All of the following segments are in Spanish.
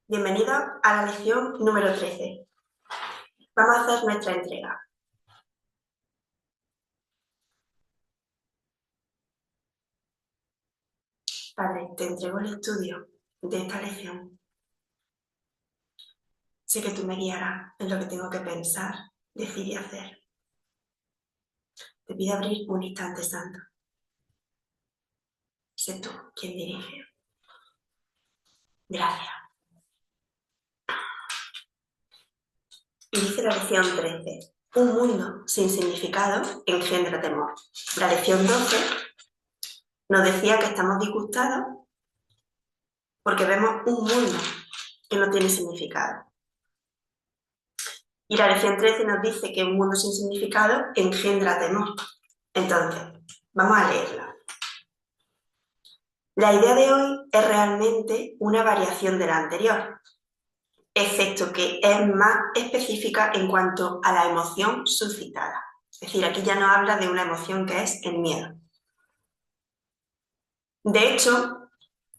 Bienvenidos a la lección número 13. Vamos a hacer nuestra entrega. Padre, te entrego el estudio de esta lección. Sé que tú me guiarás en lo que tengo que pensar, decir y hacer. Te pido abrir un instante santo. Sé tú quien dirige. Gracias. Y dice la lección 13. Un mundo sin significado engendra temor. La lección 12 nos decía que estamos disgustados porque vemos un mundo que no tiene significado. Y la lección 13 nos dice que un mundo sin significado engendra temor. Entonces, vamos a leerla. La idea de hoy es realmente una variación de la anterior, excepto que es más específica en cuanto a la emoción suscitada. Es decir, aquí ya no habla de una emoción que es el miedo. De hecho,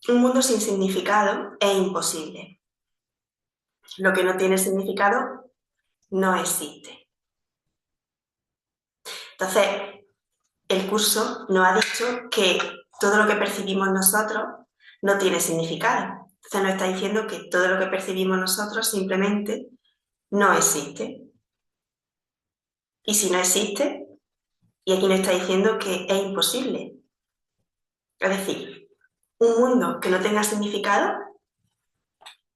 un mundo sin significado es imposible. Lo que no tiene significado no existe. Entonces, el curso nos ha dicho que todo lo que percibimos nosotros no tiene significado. Entonces nos está diciendo que todo lo que percibimos nosotros simplemente no existe. Y si no existe, y aquí nos está diciendo que es imposible. Es decir, un mundo que no tenga significado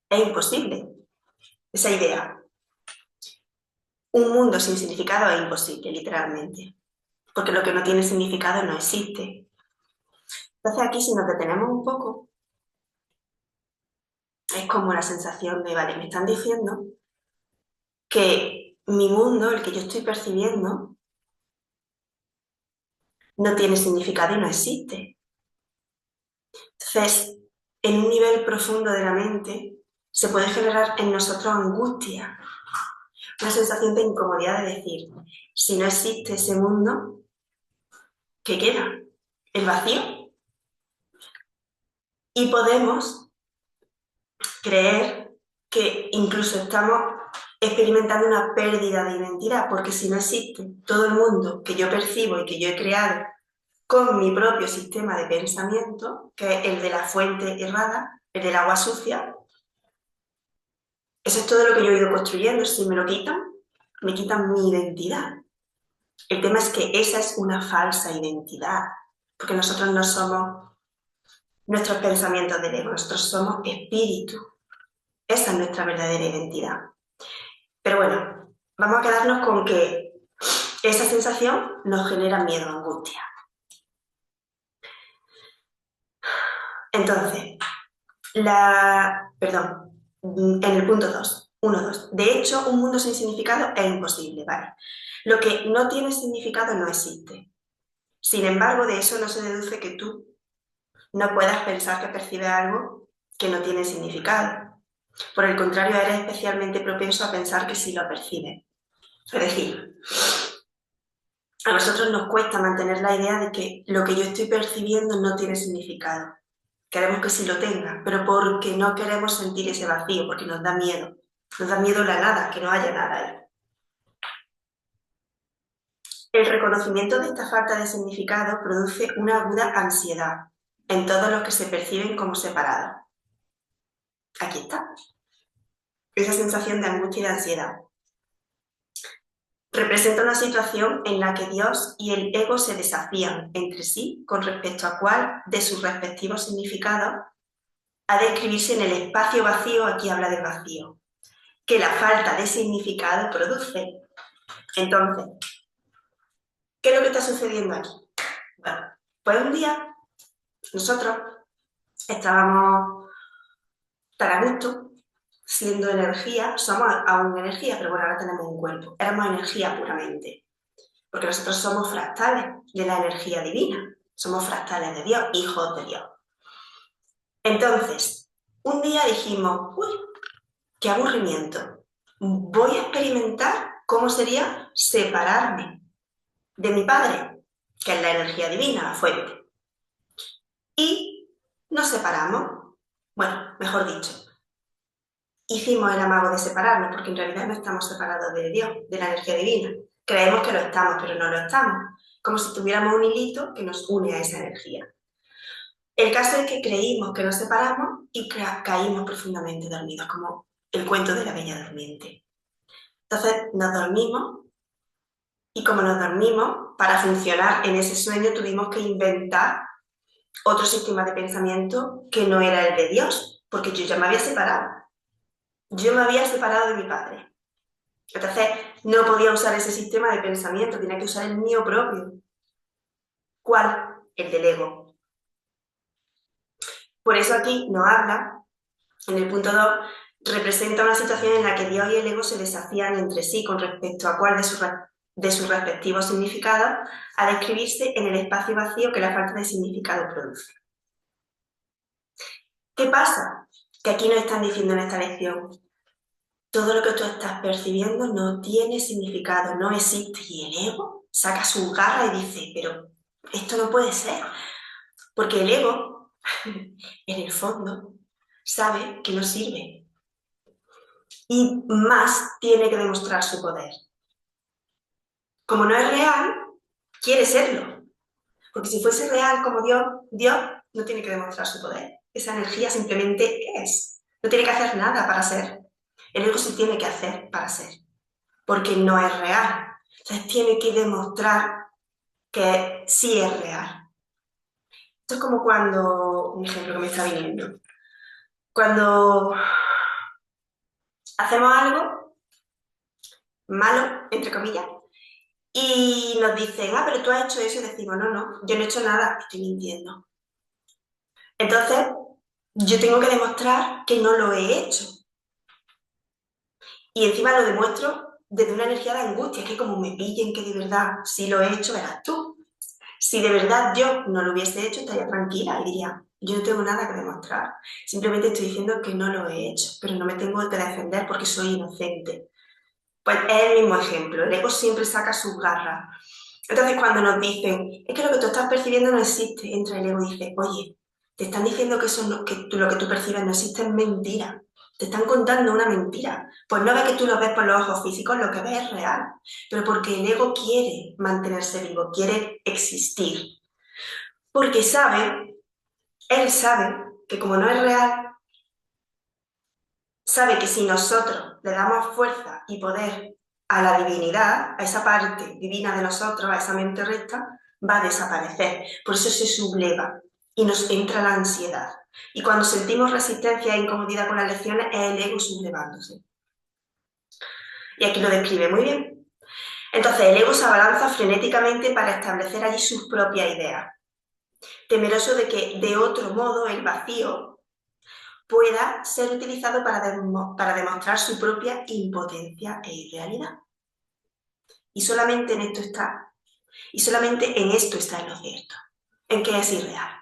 es imposible. Esa idea. Un mundo sin significado es imposible, literalmente. Porque lo que no tiene significado no existe. Entonces aquí, si nos detenemos un poco, es como la sensación de, vale, me están diciendo que mi mundo, el que yo estoy percibiendo, no tiene significado y no existe. Entonces, en un nivel profundo de la mente, se puede generar en nosotros angustia, una sensación de incomodidad de decir, si no existe ese mundo, ¿qué queda? ¿El vacío? Y podemos creer que incluso estamos experimentando una pérdida de identidad, porque si no existe todo el mundo que yo percibo y que yo he creado con mi propio sistema de pensamiento, que es el de la fuente errada, el del agua sucia, eso es todo lo que yo he ido construyendo. Si me lo quitan, me quitan mi identidad. El tema es que esa es una falsa identidad, porque nosotros no somos nuestros pensamientos del ego, nosotros somos espíritu. Esa es nuestra verdadera identidad. Pero bueno, vamos a quedarnos con que esa sensación nos genera miedo, angustia. Entonces, en el punto 2, 1-2. De hecho, un mundo sin significado es imposible, ¿vale? Lo que no tiene significado no existe. Sin embargo, de eso no se deduce que tú no puedas pensar que percibes algo que no tiene significado. Por el contrario, eres especialmente propenso a pensar que sí lo percibes. Es decir, a nosotros nos cuesta mantener la idea de que lo que yo estoy percibiendo no tiene significado. Queremos que sí lo tenga, pero porque no queremos sentir ese vacío, porque nos da miedo. Nos da miedo la nada, que no haya nada ahí. El reconocimiento de esta falta de significado produce una aguda ansiedad en todos los que se perciben como separados. Aquí está. Esa sensación de angustia y de ansiedad. Representa una situación en la que Dios y el ego se desafían entre sí con respecto a cuál de sus respectivos significados ha de escribirse en el espacio vacío, aquí habla del vacío, que la falta de significado produce. Entonces, ¿qué es lo que está sucediendo aquí? Bueno, pues un día nosotros estábamos tan a gusto, siendo energía, somos aún energía, pero bueno, ahora tenemos un cuerpo, éramos energía puramente, porque nosotros somos fractales de la energía divina, somos fractales de Dios, hijos de Dios. Entonces, un día dijimos, uy, qué aburrimiento, voy a experimentar cómo sería separarme de mi padre, que es la energía divina, la fuente. Y nos separamos. Bueno, mejor dicho, hicimos el amago de separarnos, porque en realidad no estamos separados de Dios, de la energía divina. Creemos que lo estamos, pero no lo estamos. Como si tuviéramos un hilito que nos une a esa energía. El caso es que creímos que nos separamos y caímos profundamente dormidos, como el cuento de la Bella Durmiente. Entonces nos dormimos y como nos dormimos, para funcionar en ese sueño tuvimos que inventar otro sistema de pensamiento que no era el de Dios, porque yo ya me había separado. Yo me había separado de mi padre. Entonces no podía usar ese sistema de pensamiento, tenía que usar el mío propio. ¿Cuál? El del ego. Por eso aquí nos habla, en el punto 2, representa una situación en la que Dios y el ego se desafían entre sí con respecto a cuál de sus respectivos significados ha de describirse en el espacio vacío que la falta de significado produce. ¿Qué pasa? Que aquí nos están diciendo en esta lección, todo lo que tú estás percibiendo no tiene significado, no existe. Y el ego saca su garra y dice, pero esto no puede ser. Porque el ego, en el fondo, sabe que no sirve. Y más tiene que demostrar su poder. Como no es real, quiere serlo. Porque si fuese real como Dios no tiene que demostrar su poder. Esa energía simplemente es. No tiene que hacer nada para ser. El ego sí tiene que hacer para ser. Porque no es real. Entonces tiene que demostrar que sí es real. Esto es como cuando, un ejemplo que me está viniendo, cuando hacemos algo malo, entre comillas, y nos dicen, pero tú has hecho eso, y decimos, no, yo no he hecho nada, estoy mintiendo. Entonces, yo tengo que demostrar que no lo he hecho. Y encima lo demuestro desde una energía de angustia, que como me pillen que de verdad sí lo he hecho, verás tú. Si de verdad yo no lo hubiese hecho, estaría tranquila y diría, yo no tengo nada que demostrar. Simplemente estoy diciendo que no lo he hecho, pero no me tengo que defender porque soy inocente. Pues es el mismo ejemplo, el ego siempre saca sus garras. Entonces cuando nos dicen, es que lo que tú estás percibiendo no existe, entra el ego y dice, oye, te están diciendo que, lo que tú percibes no existe, es mentira. Te están contando una mentira. Pues no ves que tú lo ves por los ojos físicos, lo que ves es real. Pero porque el ego quiere mantenerse vivo, quiere existir. Porque él sabe que como no es real, sabe que si nosotros le damos fuerza y poder a la divinidad, a esa parte divina de nosotros, a esa mente recta, va a desaparecer. Por eso se subleva y nos entra la ansiedad. Y cuando sentimos resistencia e incomodidad con las lecciones, es el ego sublevándose. Y aquí lo describe muy bien. Entonces, el ego se abalanza frenéticamente para establecer allí sus propias ideas, temeroso de que, de otro modo, el vacío pueda ser utilizado para demostrar su propia impotencia e irrealidad. Y solamente en esto está, y solamente en esto está lo cierto, en que es irreal.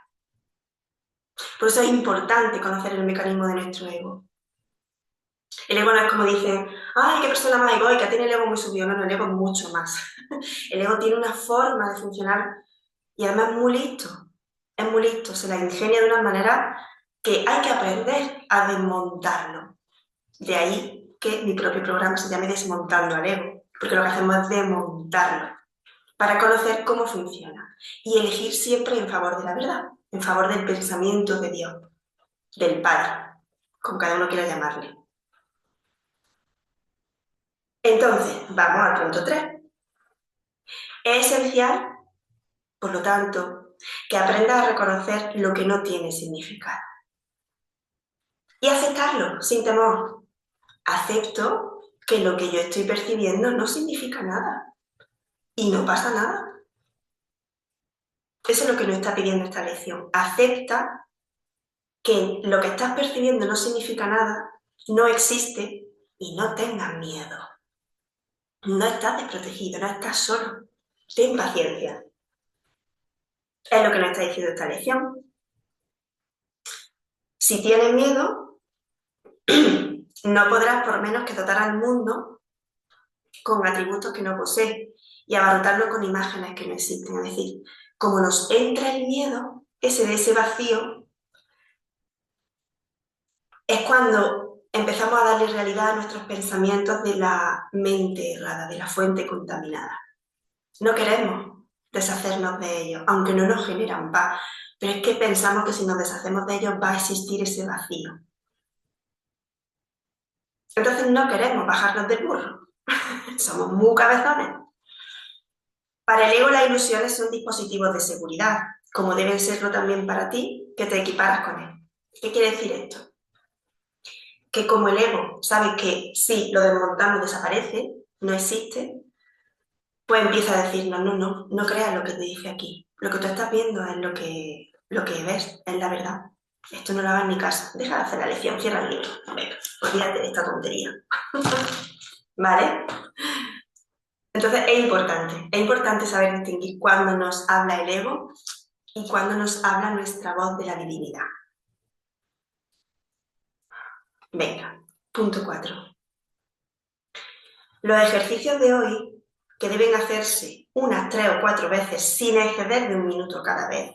Por eso es importante conocer el mecanismo de nuestro ego. El ego no es como dicen, ¡ay, qué persona más egoica! Tiene el ego muy subido. No, el ego es mucho más. El ego tiene una forma de funcionar y además es muy listo, se la ingenia de una manera que hay que aprender a desmontarlo. De ahí que mi propio programa se llame Desmontando al Ego, porque lo que hacemos es desmontarlo para conocer cómo funciona y elegir siempre en favor de la verdad, en favor del pensamiento de Dios, del Padre, como cada uno quiera llamarle. Entonces, vamos al punto 3. Es esencial, por lo tanto, que aprendas a reconocer lo que no tiene significado y aceptarlo sin temor. Acepto que lo que yo estoy percibiendo no significa nada y no pasa nada. Eso es lo que nos está pidiendo esta lección. Acepta que lo que estás percibiendo no significa nada, no existe y no tengas miedo. No estás desprotegido, no estás solo. Ten paciencia. Es lo que nos está diciendo esta lección. Si tienes miedo, no podrás por menos que dotar al mundo con atributos que no posee y abarrotarlo con imágenes que no existen. Es decir, como nos entra el miedo, ese vacío, es cuando empezamos a darle realidad a nuestros pensamientos de la mente errada, de la fuente contaminada. No queremos deshacernos de ellos, aunque no nos generan paz, pero es que pensamos que si nos deshacemos de ellos va a existir ese vacío. Entonces no queremos bajarnos del burro. Somos muy cabezones. Para el ego las ilusiones son dispositivos de seguridad, como deben serlo también para ti, que te equiparas con él. ¿Qué quiere decir esto? Que como el ego sabe que si lo desmontamos desaparece, no existe, pues empieza a decirnos, no creas lo que te dice aquí. Lo que tú estás viendo es lo que ves, es la verdad. Esto no lo hagas ni caso. Deja de hacer la lección, cierra el libro. Venga, olvídate de esta tontería. ¿Vale? Entonces es importante saber distinguir cuándo nos habla el ego y cuándo nos habla nuestra voz de la divinidad. Venga, punto 4. Los ejercicios de hoy, que deben hacerse unas 3 o 4 veces sin exceder de 1 minuto cada vez,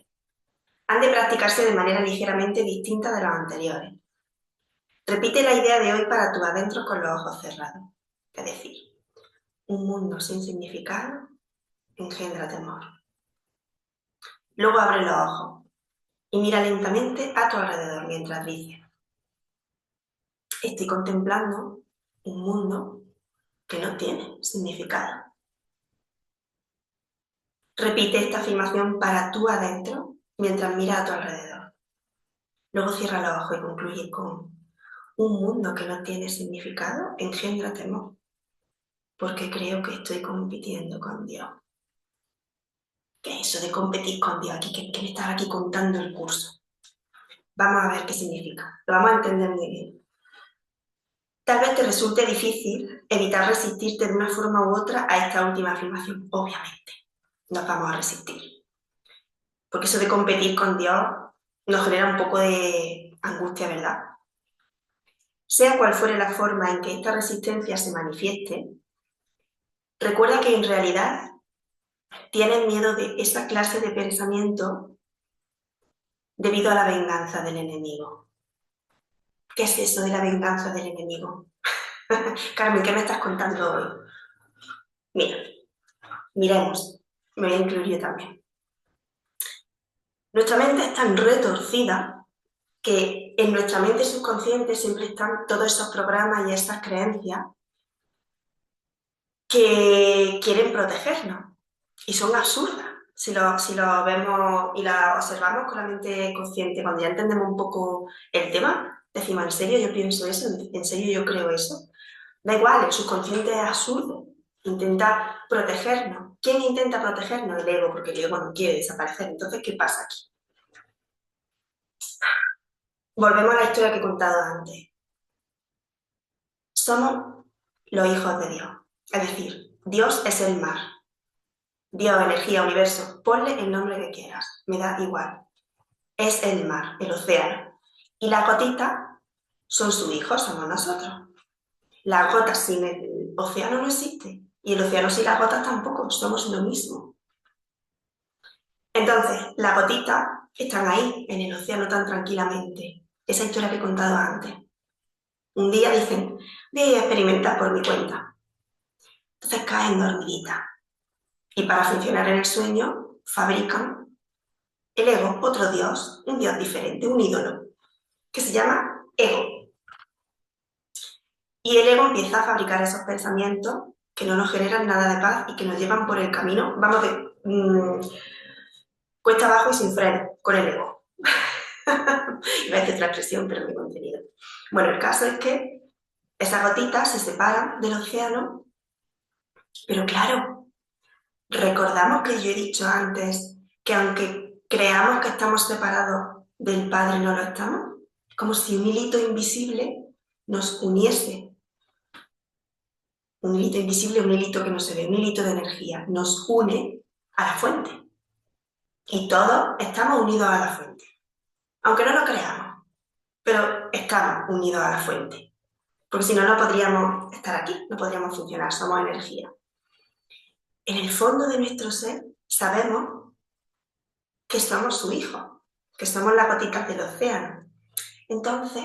han de practicarse de manera ligeramente distinta de los anteriores. Repite la idea de hoy para tu adentro con los ojos cerrados. Es decir, un mundo sin significado engendra temor. Luego abre los ojos y mira lentamente a tu alrededor mientras dices: estoy contemplando un mundo que no tiene significado. Repite esta afirmación para tu adentro mientras miras a tu alrededor. Luego cierra los ojos y concluye con: un mundo que no tiene significado engendra temor, porque creo que estoy compitiendo con Dios. ¿Qué es eso de competir con Dios? ¿Qué me estás aquí contando el curso? Vamos a ver qué significa. Lo vamos a entender muy bien. Tal vez te resulte difícil evitar resistirte de una forma u otra a esta última afirmación. Obviamente, nos vamos a resistir. Porque eso de competir con Dios nos genera un poco de angustia, ¿verdad? Sea cual fuere la forma en que esta resistencia se manifieste, recuerda que en realidad tienes miedo de esa clase de pensamiento debido a la venganza del enemigo. ¿Qué es eso de la venganza del enemigo? Carmen, ¿qué me estás contando hoy? Mira, miremos, me voy a incluir yo también. Nuestra mente es tan retorcida que en nuestra mente subconsciente siempre están todos esos programas y esas creencias que quieren protegernos y son absurdas. Si lo vemos y la observamos con la mente consciente, cuando ya entendemos un poco el tema, decimos: ¿en serio yo pienso eso? ¿En serio yo creo eso? Da igual, el subconsciente es absurdo. Intenta protegernos. ¿Quién intenta protegernos? El ego, porque el ego no quiere desaparecer. Entonces, ¿qué pasa aquí? Volvemos a la historia que he contado antes. Somos los hijos de Dios. Es decir, Dios es el mar. Dios, energía, universo, ponle el nombre que quieras, me da igual. Es el mar, el océano. Y las gotitas son sus hijos, somos nosotros. Las gotas sin el océano no existe. Y el océano sin las gotas tampoco, somos lo mismo. Entonces, las gotitas están ahí, en el océano, tan tranquilamente. Esa historia que he contado antes. Un día dicen: voy a experimentar por mi cuenta. Entonces caen dormiditas. Y para funcionar en el sueño, fabrican el ego, otro dios, un dios diferente, un ídolo, que se llama ego. Y el ego empieza a fabricar esos pensamientos que no nos generan nada de paz y que nos llevan por el camino, vamos de cuesta abajo y sin freno, con el ego. Iba a decir otra expresión, pero mi contenido. Bueno, el caso es que esas gotitas se separan del océano, pero claro, recordamos que yo he dicho antes que aunque creamos que estamos separados del Padre, no lo estamos, como si un hilito invisible nos uniese. Un hilito invisible, un hilito que no se ve, un hilito de energía, nos une a la fuente. Y todos estamos unidos a la fuente. Aunque no lo creamos, pero estamos unidos a la fuente. Porque si no, no podríamos estar aquí, no podríamos funcionar, somos energía. En el fondo de nuestro ser sabemos que somos su hijo, que somos las gotitas del océano. Entonces,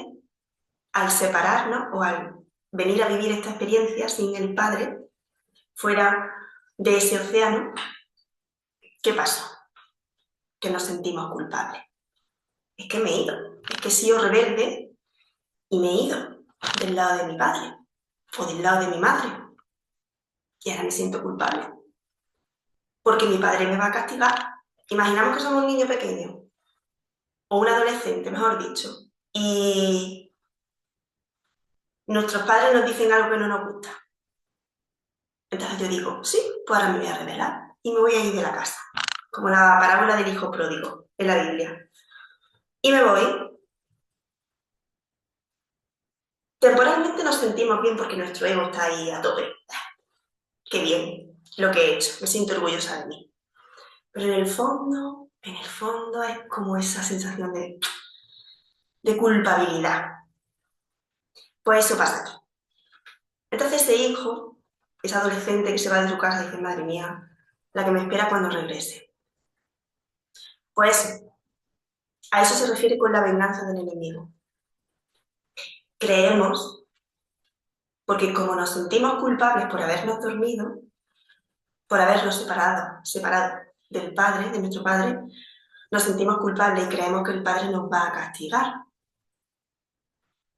al separarnos o al venir a vivir esta experiencia sin el Padre, fuera de ese océano, ¿qué pasó? Que nos sentimos culpables. Es que me he ido, es que he sido rebelde y me he ido del lado de mi padre o del lado de mi madre. Y ahora me siento culpable. Porque mi padre me va a castigar. Imaginamos que somos un niño pequeño o un adolescente, mejor dicho, y nuestros padres nos dicen algo que no nos gusta. Entonces yo digo, sí, pues ahora me voy a rebelar y me voy a ir de la casa, como la parábola del hijo pródigo en la Biblia. Y me voy. Temporalmente nos sentimos bien porque nuestro ego está ahí a tope. Qué bien lo que he hecho, me siento orgullosa de mí. Pero en el fondo es como esa sensación de culpabilidad. Pues eso pasa aquí. Entonces ese hijo, ese adolescente que se va de su casa, dice, madre mía, la que me espera cuando regrese. Pues a eso se refiere con la venganza del enemigo. Creemos, porque como nos sentimos culpables por habernos dormido, por habernos separado del Padre, de nuestro Padre, nos sentimos culpables y creemos que el Padre nos va a castigar.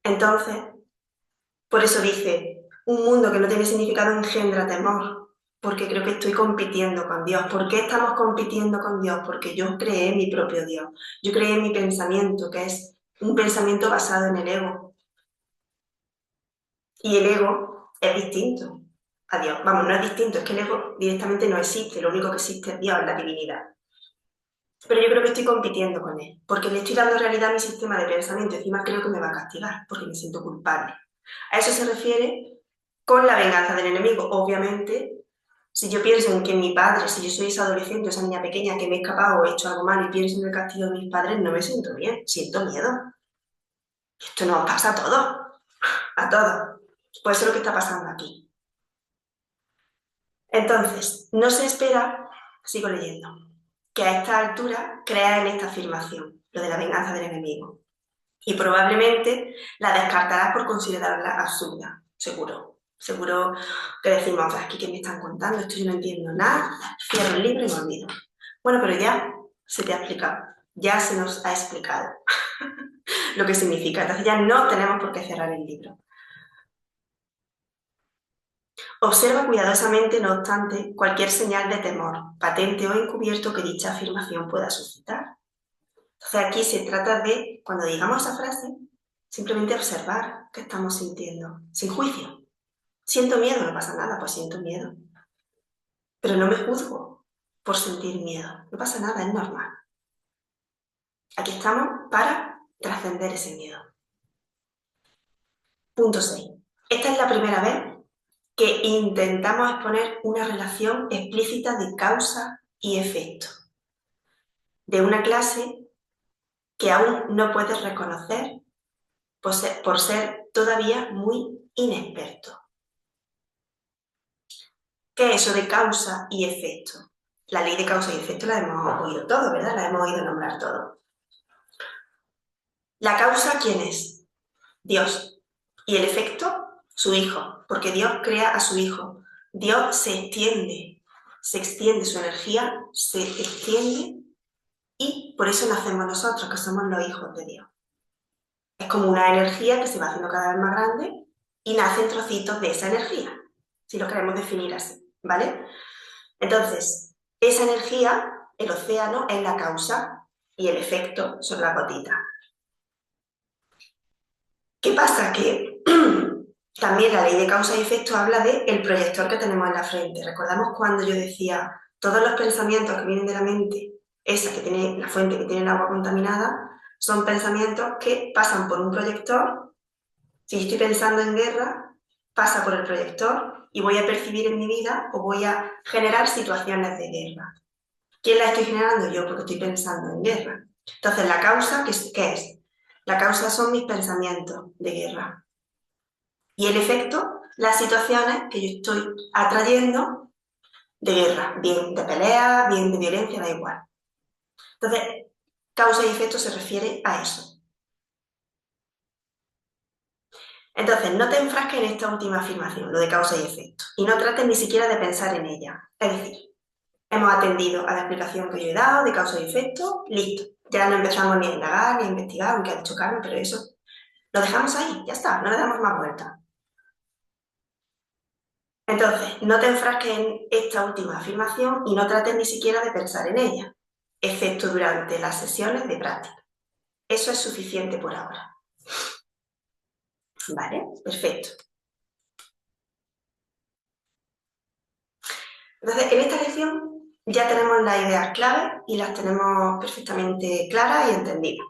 Entonces, por eso dice, un mundo que no tiene significado engendra temor, porque creo que estoy compitiendo con Dios. ¿Por qué estamos compitiendo con Dios? Porque yo creé mi propio Dios. Yo creé mi pensamiento, que es un pensamiento basado en el ego. Y el ego es distinto a Dios. Vamos, no es distinto, es que el ego directamente no existe. Lo único que existe es Dios, la divinidad. Pero yo creo que estoy compitiendo con él, porque le estoy dando realidad a mi sistema de pensamiento. Encima creo que me va a castigar, porque me siento culpable. A eso se refiere con la venganza del enemigo. Obviamente, si yo pienso en que mi padre, si yo soy esa adolescente, esa niña pequeña que me he escapado o he hecho algo malo y pienso en el castigo de mis padres, no me siento bien, siento miedo. Esto nos pasa a todos, a todos. Pues eso es lo que está pasando aquí. Entonces, no se espera, sigo leyendo, que a esta altura creas en esta afirmación, lo de la venganza del enemigo. Y probablemente la descartarás por considerarla absurda, seguro. Seguro que decimos, aquí que me están contando, esto yo no entiendo nada, cierro el libro y me olvido. Bueno, pero ya se te ha explicado, ya se nos ha explicado lo que significa. Entonces ya no tenemos por qué cerrar el libro. Observa cuidadosamente, no obstante, cualquier señal de temor, patente o encubierto que dicha afirmación pueda suscitar. Entonces aquí se trata de, cuando digamos esa frase, simplemente observar qué estamos sintiendo, sin juicio. Siento miedo, no pasa nada, pues siento miedo. Pero no me juzgo por sentir miedo, no pasa nada, es normal. Aquí estamos para trascender ese miedo. Punto 6. Esta es la primera vez que intentamos exponer una relación explícita de causa y efecto, de una clase que aún no puedes reconocer por ser todavía muy inexperto. ¿Qué es eso de causa y efecto? La ley de causa y efecto la hemos oído todo, ¿verdad? La hemos oído nombrar todo. La causa, ¿quién es? Dios. Y el efecto, su Hijo, porque Dios crea a su Hijo. Dios se extiende su energía, se extiende y por eso nacemos nosotros, que somos los hijos de Dios. Es como una energía que se va haciendo cada vez más grande y nacen trocitos de esa energía, si lo queremos definir así, ¿vale? Entonces, esa energía, el océano, es la causa y el efecto son las gotitas. ¿Qué pasa? Que también la ley de causa y efecto habla del proyector que tenemos en la frente. Recordamos cuando yo decía, todos los pensamientos que vienen de la mente, esa que tiene la fuente que tiene el agua contaminada, son pensamientos que pasan por un proyector. Si yo estoy pensando en guerra, pasa por el proyector y voy a percibir en mi vida o voy a generar situaciones de guerra. ¿Quién la estoy generando? Yo, porque estoy pensando en guerra. Entonces, la causa, ¿qué es? La causa son mis pensamientos de guerra. Y el efecto, las situaciones que yo estoy atrayendo de guerra, bien de pelea, bien de violencia, da igual. Entonces, causa y efecto se refiere a eso. Entonces, no te enfrasques en esta última afirmación, lo de causa y efecto, y no trates ni siquiera de pensar en ella. Es decir, hemos atendido a la explicación que yo he dado de causa y efecto, listo. Ya no empezamos ni a indagar, ni a investigar, aunque ha dicho Carmen, pero eso lo dejamos ahí, ya está, no le damos más vuelta. Entonces, no te enfrasques en esta última afirmación y no trates ni siquiera de pensar en ella, excepto durante las sesiones de práctica. Eso es suficiente por ahora. ¿Vale? Perfecto. Entonces, en esta lección ya tenemos las ideas claves y las tenemos perfectamente claras y entendidas.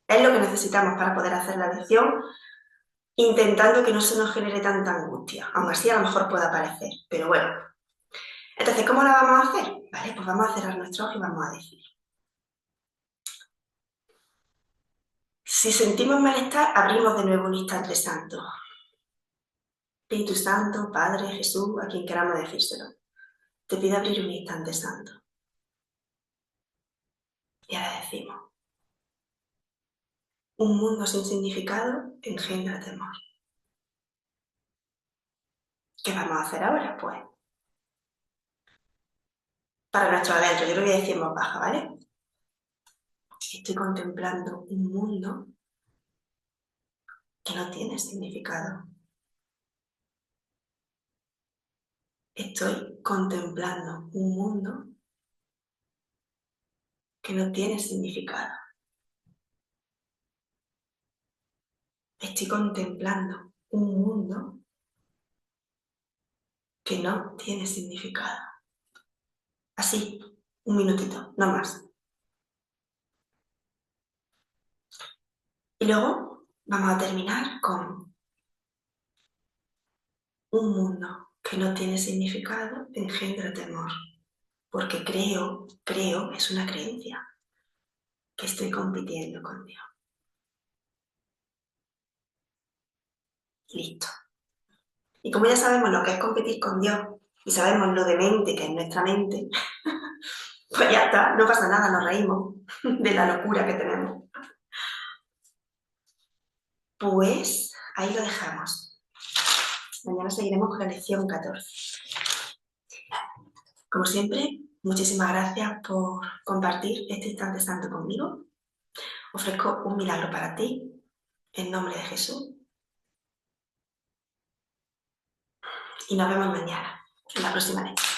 Es lo que necesitamos para poder hacer la lección, intentando que no se nos genere tanta angustia. Aún así, a lo mejor puede aparecer, pero bueno. Entonces, ¿cómo la vamos a hacer? Vale, pues vamos a cerrar nuestros ojos y vamos a decir. Si sentimos malestar, abrimos de nuevo un instante santo. Espíritu Santo, Padre, Jesús, a quien queramos decírselo. Te pido abrir un instante santo. Y ahora decimos. Un mundo sin significado engendra temor. ¿Qué vamos a hacer ahora? Pues, para nuestro adentro, yo lo voy a decir en voz baja, ¿vale? Estoy contemplando un mundo que no tiene significado. Estoy contemplando un mundo que no tiene significado. Estoy contemplando un mundo que no tiene significado. Así, un minutito, no más. Y luego vamos a terminar con un mundo que no tiene significado engendra temor. Porque creo, es una creencia, que estoy compitiendo con Dios. Listo. Y como ya sabemos lo que es competir con Dios y sabemos lo demente que es nuestra mente, pues ya está, no pasa nada, nos reímos de la locura que tenemos. Pues ahí lo dejamos. Mañana seguiremos con la lección 14. Como siempre, muchísimas gracias por compartir este instante santo conmigo. Ofrezco un milagro para ti, en nombre de Jesús. Y nos vemos mañana, en la próxima lección.